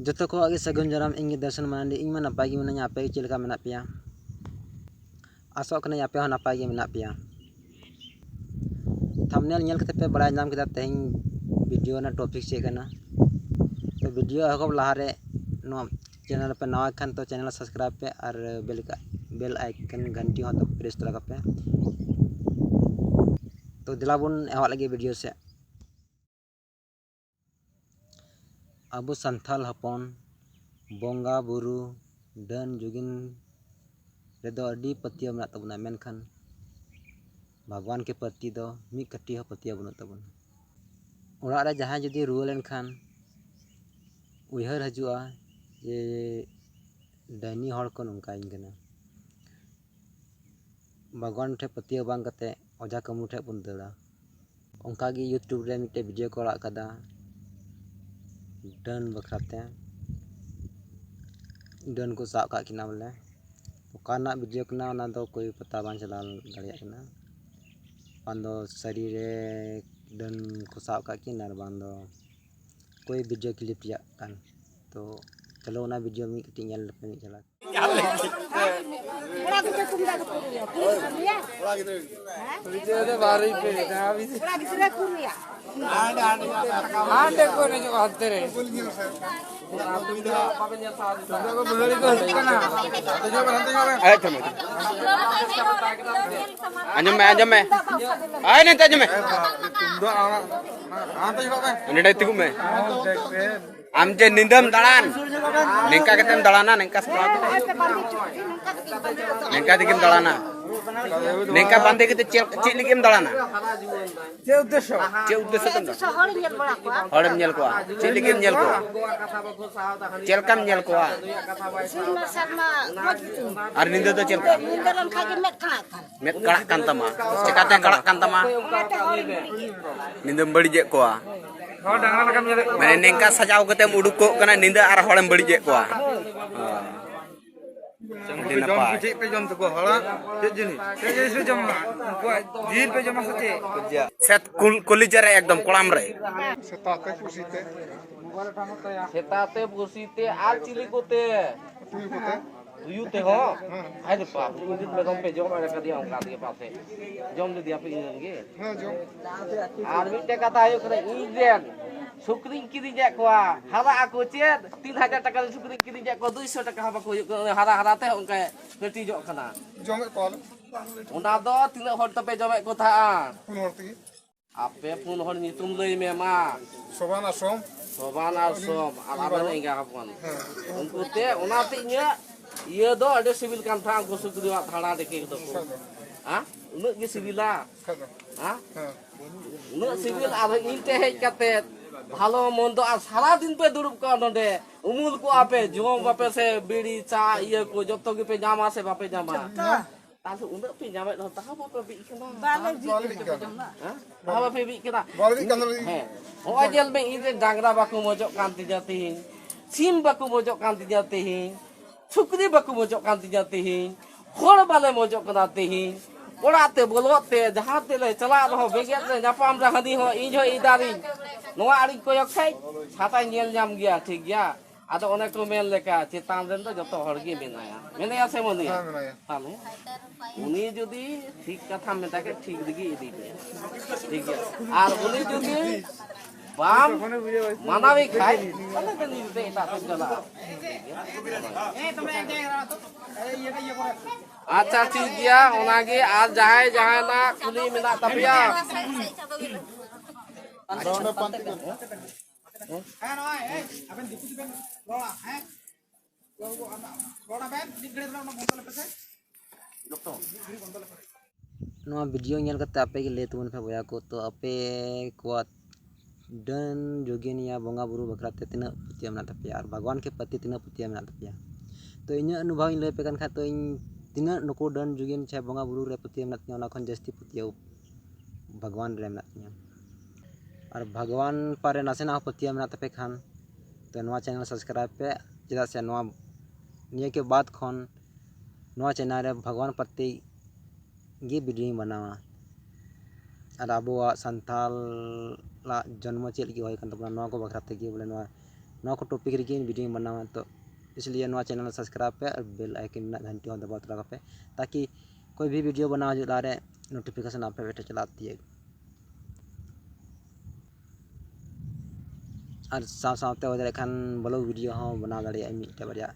जो को आगे सगुन जराम इंगे दर्शन मानदी इन नपाय गे मिनाया आपे चेलका मेना पेया आसो कने आपे हो नपाय गे मेना पेया थंबनेल नेल कते पे बड़ा नाम केदा तेहिं वीडियो ना टॉपिक चेक करना तो वीडियो हको लहारे नो चैनल पे नवा खान तो चैनल सब्सक्राइब पे और बेल आइकन घंटी हो तो प्रेस लगा पे तो दिलाबुन एहवा लगे वीडियो से अब संथाल हपन बोंगा बुरु डन जुगिन रेदो अडी पतिया मेना तबना मेनखान भगवान के प्रति दो मी कटी हो पतिया बनु तबन ओड़ा रे जहां जुदी रुआ लेनखान उयहर हजुआ जे डाइनी हड़ को नंकाइन कना भगवान ठे पतिया बांग कते ओझा कमु ठे बन दड़ा उनका गी यूट्यूब रे मिटे वीडियो को अड़ा कदा डन बखराते डन को साब का किना बोले ओकाना वीडियो कना ओना दो कोई पता बांग चला दाड़िया कना बांदो शरीर रे डन को साब का किना बांग दो कोई वीडियो क्लिप या kan तो चलो ना वीडियो में कटी nyal पे नहीं चला anjam me ay nanti anjam me ini tikum me amje nindam dalan nengka ketem dalana nengka sekolah nengka dikim dalana nengka bande kita cil dikim dalana ce uddesho kan horam nyel ko cil dikim nyel ko cil kam nyel ko ar ninda to cil kam met kalak kan tama cekate kalak kan tama nindam badi je ko मैंने नेंका सजाव कते उडुको कना निंदा are हड़म बड़ी जे कोआ जम ठीक पे जम तको हड़ा जे जिनी से जम को जीर पे जम सचे सेत कुली जरे एकदम कोलाम रे सेताते पुसीते आर चिली कोते तुयु ते हो आइ रे बाप इंदित बेगम पे जम आरे कदिया उनका दिए पासे जम दे दिया पे इंगे हां जम आर मिटे कथा आयो करे इंजेन सुक्री किरिजे कोआ हरा आको चेत 3000 টাকা सुक्री किरिजे को 200 টাকা हबा को हरा हरा ते उनका कटी जो कना जमे कॉल उना दो तिना हर तपे जमे को था पुन हरती आपे पुन हर नितुम लई मे मा सोबान आसम आर आबे इंगा हपन उनको ते उना ते इnya iya do ada sibil kan thang ko sugri wa thana deke to ha unu ge sibila ha unu sibil ar inte hej kate ভালো মন্দ আর সারা দিন পে দুরুপ কা নডে উমুল কো আপে জম বাপে সে বিড়ি চা ইয়ে কো যত কি পে জামা সে বাপে জামা তাহলে উন পে জামা দ তা বাপে বি কেনা বালে জামা হ্যাঁ বাপে বি কেনা বালে কেনা হ্যাঁ ও আজল মে ইদে ডাংরা বাকু মজক কান্তি জাতি সিম বাকু মজক কান্তি জাতি सुक्री बाकू मजो कांति जाते हैं होड़ बाले मजो कराते हैं ओड़ाते बोलोते जहाते ले चला रहो बेगेत ले नापाम रहादी हो इन हो इदारी नोआ आड़ी कोयक खाई छाता नेल जाम गया ठीक गया आदो ओने को मेल लेका चेतान रेन तो जतो हड़गी मेनाया मेनाया से मनी ताले उनी जदी ठीक कथा मेटाके ठीक दिगी इदी ठीक गया आर उनी जदी बाम मानावी खाई ओने के निते एटा से चला अच्छा ठीक गया ओनागे आज जहाय जहाय ना कुली मेना तपिया रोने पंत है नय अबेन दिकु बेन रोला है रोना बेन दिगड़े ना बंदल पेसे जतो बंदल पे नवा वीडियो नेल कते आपे के ले तुन पे बोया को तो आपे को डन जोगिन या बोंगा बुरु बखराते तिना पतिया मेना तपिया और भगवान के प्रति तिना पतिया मेना तपिया तो इन अनुभव इन ले पे kan तो इन तिना नको डन जोगिन छे बोंगा बुरु रे पतिया मेना तिना खन जस्ती पतिया भगवान रे मेना तिना और भगवान पर नासेना पतिया मेना तपे खान तो नवा चैनल सब्सक्राइब पे चेदा से नवा निया के बाद खन नवा चैनल रे भगवान प्रति गे वीडियो बनावा और अब संथाल जन्म चेक होय कान तबना नवा को बखरा ते बोले नवा नवा को टॉपिक रही वीडियो बनावा। तो इसलिए नवा चैनल सब्सक्राइब पे और बेल आइकन में घंटी और दबा रखा पे, ताकि कोई भी वीडियो बना जो लारे नोटिफिकेशन आप पे बैठे चलाती है। और साथ साथ हो जाए खान ब्लॉग वीडियो हाँ बना दाड़े मिट्टे बारिया